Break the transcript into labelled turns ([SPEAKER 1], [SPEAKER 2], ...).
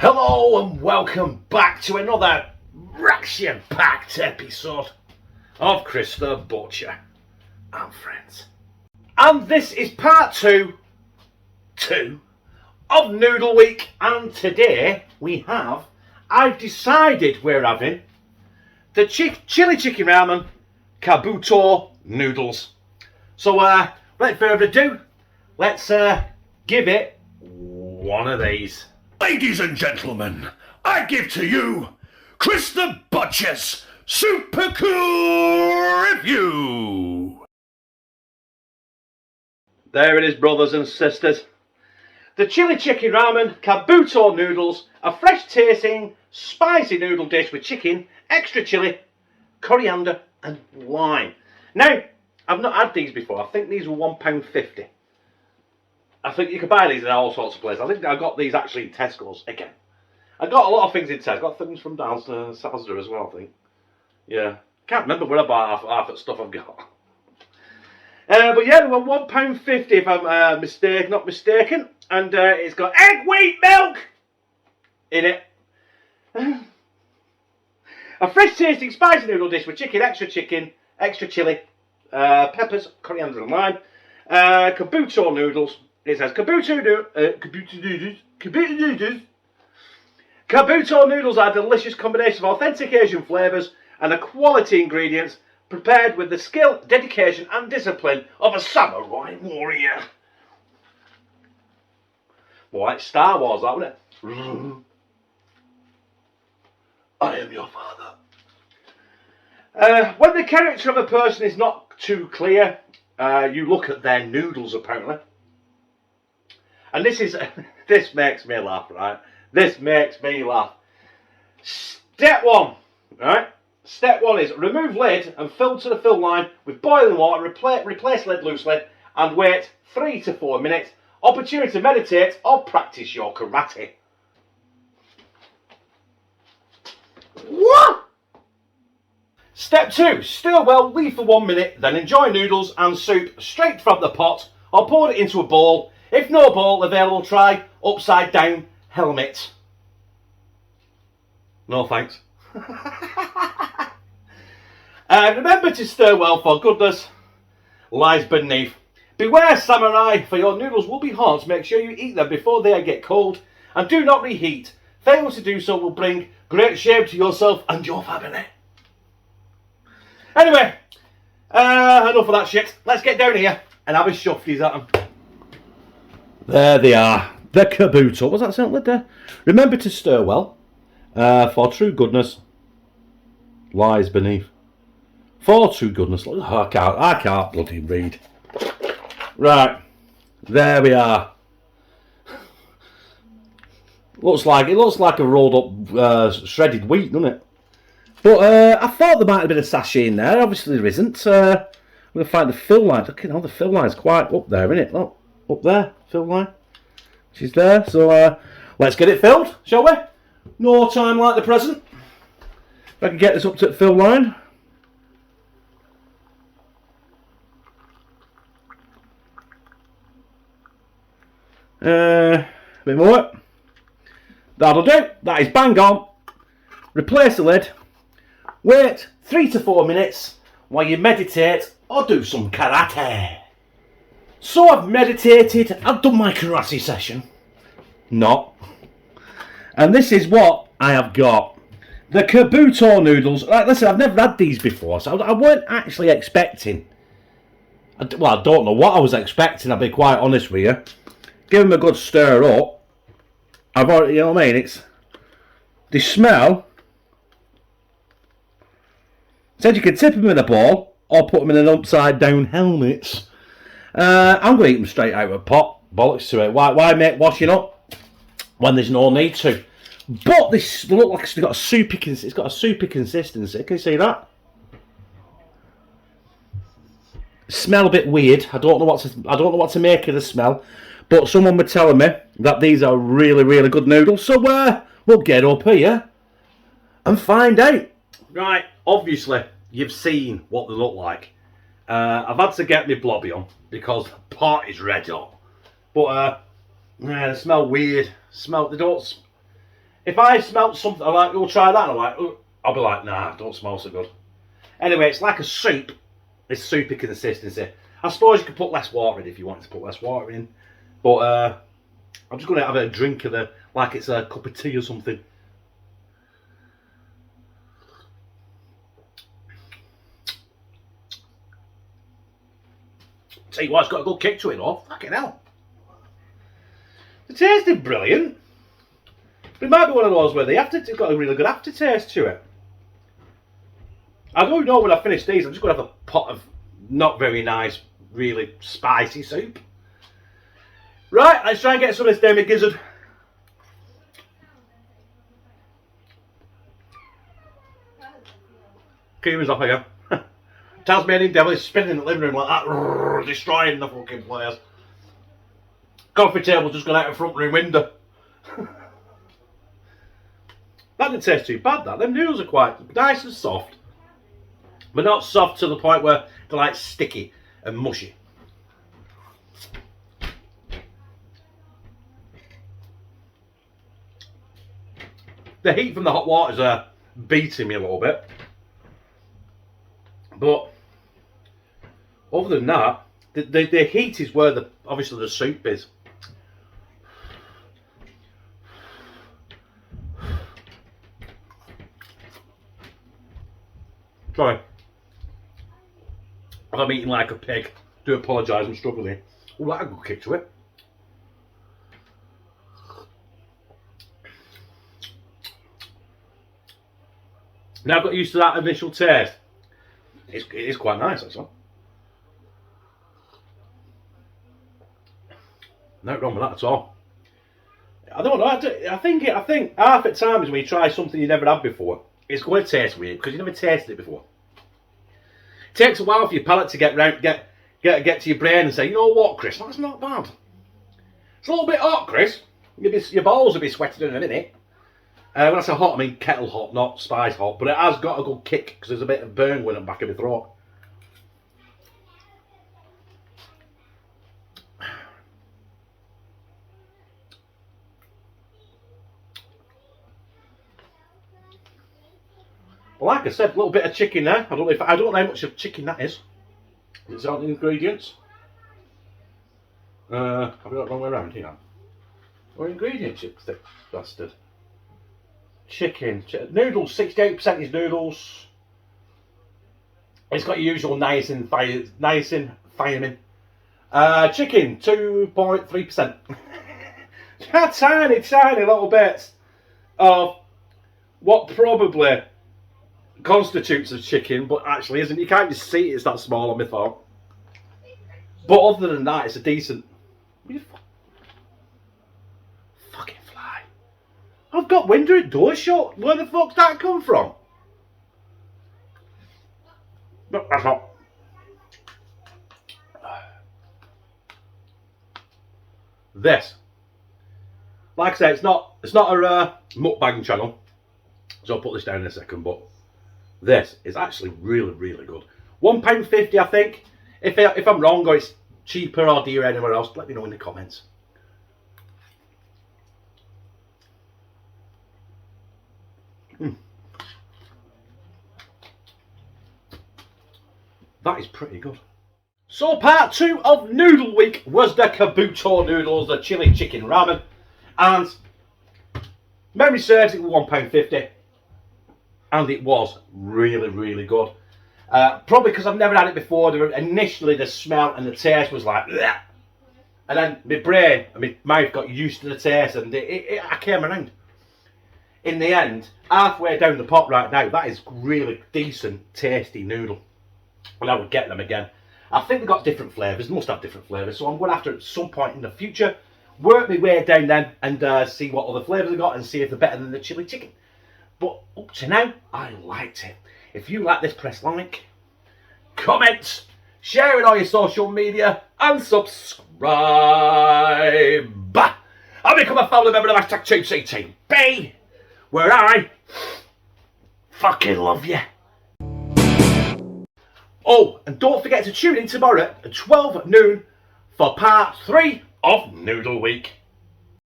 [SPEAKER 1] Hello and welcome back to another action-packed episode of Chris the Butcher and Friends. And this is part two of Noodle Week, and today I've decided we're having the chili chicken ramen Kabuto noodles. So without further ado, let's give it one of these.
[SPEAKER 2] Ladies and gentlemen, I give to you Chris the Butcher's Supercool Review.
[SPEAKER 1] There it is, brothers and sisters. The chili chicken ramen Kabuto noodles, a fresh tasting, spicy noodle dish with chicken, extra chili, coriander and lime. Now, I've not had these before. I think these were £1.50. I think you can buy these in all sorts of places. I think I got these actually in Tesco's again. I got a lot of things in Tesco. I got things from downstairs Asda as well, I think. Yeah. Can't remember where I bought half the stuff I've got. But yeah, they were £1.50 if I'm not mistaken. And it's got egg, wheat, milk in it. A fresh tasting spicy noodle dish with chicken, extra chili, peppers, coriander and lime. Kabuto noodles. It says Kabuto noodles are a delicious combination of authentic Asian flavours and a quality ingredients prepared with the skill, dedication and discipline of a samurai warrior. Well, like Star Wars, that wasn't it? I am your father. When the character of a person is not too clear, you look at their noodles apparently. And this makes me laugh, right? This makes me laugh. Step one, right? Step one is remove lid and fill to the fill line with boiling water, replace lid loosely and wait 3 to 4 minutes. Opportunity to meditate or practice your karate. What? Step 2, stir well, leave for 1 minute, then enjoy noodles and soup straight from the pot or pour it into a bowl. If no bowl available, try upside down helmet. No thanks. Remember to stir well, for goodness lies beneath. Beware, samurai, for your noodles will be hot. Make sure you eat them before they get cold and do not reheat. Failure to do so will bring great shame to yourself and your family. Anyway, enough of that shit. Let's get down here and have a shufties at them. There they are, the Kabuto. What's that sound like there? Remember to stir well, for true goodness lies beneath. For true goodness, I can't bloody read. Right, there we are. It looks like a rolled up shredded wheat, doesn't it? But I thought there might have been a sachet in there. Obviously there isn't. I'm going to find the fill line. Look, the fill line's quite up there, isn't it? Look. Up there, fill line. She's there, so let's get it filled, shall we? No time like the present. If I can get this up to the fill line. A bit more. That'll do. That is bang on. Replace the lid. Wait 3 to 4 minutes while you meditate or do some karate. So I've meditated, I've done my karate session. Not. And this is what I have got. The Kabuto noodles. Like, listen, I've never had these before, so I weren't actually expecting. Well, I don't know what I was expecting, I'll be quite honest with you. Give them a good stir up. I've already, you know what I mean? They smell. Said you can tip them in a bowl or put them in an upside down helmet. I'm going to eat them straight out of a pot. Bollocks to it. Why make washing up when there's no need to? But this look like it's got a soupy consistency. Can you see that? Smell a bit weird. I don't know what to make of the smell. But someone was telling me that these are really, really good noodles. So we'll get up here and find out. Right. Obviously, you've seen what they look like. I've had to get my blobby on because the pot is red hot. But they smell weird. They don't. If I smelt something, I'm like, we'll try that, and I'm like, oh, I'll be like, nah, don't smell so good. Anyway, it's like a soup. It's soupy consistency. I suppose you could put less water in if you wanted to put less water in. But I'm just going to have a drink of it like it's a cup of tea or something. Tell you what, it's got a good kick to it though. Fucking hell. The taste is brilliant. But it might be one of those where it's got a really good aftertaste to it. I don't know when I finish these, I'm just going to have a pot of not very nice, really spicy soup. Right, let's try and get some of this Demi Gizzard. Cream off again. Tasmanian devil is spinning in the living room like that, destroying the fucking place. Coffee table's just gone out the front room window. That didn't taste too bad, that. Them noodles are quite nice and soft. But not soft to the point where they're like sticky and mushy. The heat from the hot water's beating me a little bit. But other than that, the heat is where obviously the soup is. Sorry. I'm eating like a pig. Do apologise, I'm struggling. Oh, that had a good kick to it. Now I've got used to that initial taste. It is quite nice, actually. No wrong with that at all. I don't know. I think half at times when you try something you never had before, it's going to taste weird because you never tasted it before. It takes a while for your palate to get to your brain and say, you know what, Chris, that's not bad. It's a little bit hot, Chris. Your balls will be sweating in a minute. When I say hot, I mean kettle hot, not spice hot. But it has got a good kick because there's a bit of burn going on the back of my throat. Well, like I said, a little bit of chicken there. I don't know how much of chicken that is. It's on the ingredients. I've got it the wrong way around here. What ingredients, you thick bastard? Chicken. Noodles, 68% is noodles. It's got your usual niacin, thiamine. Chicken, 2.3%. tiny little bits of what probably constitutes of chicken, but actually isn't. You can't just see it's that small on my thought. But other than that, it's a decent. Fucking fly. I've got window and door shut. Where the fuck's that come from? No, that's not. This, like I say, it's not a mukbang channel, so I'll put this down in a second. But this is actually really, really good. £1.50, I think. If I'm wrong or it's cheaper or dearer anywhere else, let me know in the comments. That is pretty good. So part 2 of Noodle Week was the Kabuto noodles, the chili chicken ramen, and memory serves, it was £1.50, and it was really, really good. Probably because I've never had it before. Initially the smell and the taste was like bleh. And then my brain and my mouth got used to the taste, and I came around. In the end, halfway down the pot right now, that is really decent, tasty noodle. And I would get them again. I think they've got different flavours, must have different flavours, so I'm going to have to at some point in the future work my way down then and see what other flavours they've got and see if they're better than the chili chicken. But up to now, I liked it. If you like this, press like, comment, share it on your social media, and subscribe. And become a family member of the #2CTB, where I fucking love you. Oh, and don't forget to tune in tomorrow at 12 noon for part 3 of Noodle Week.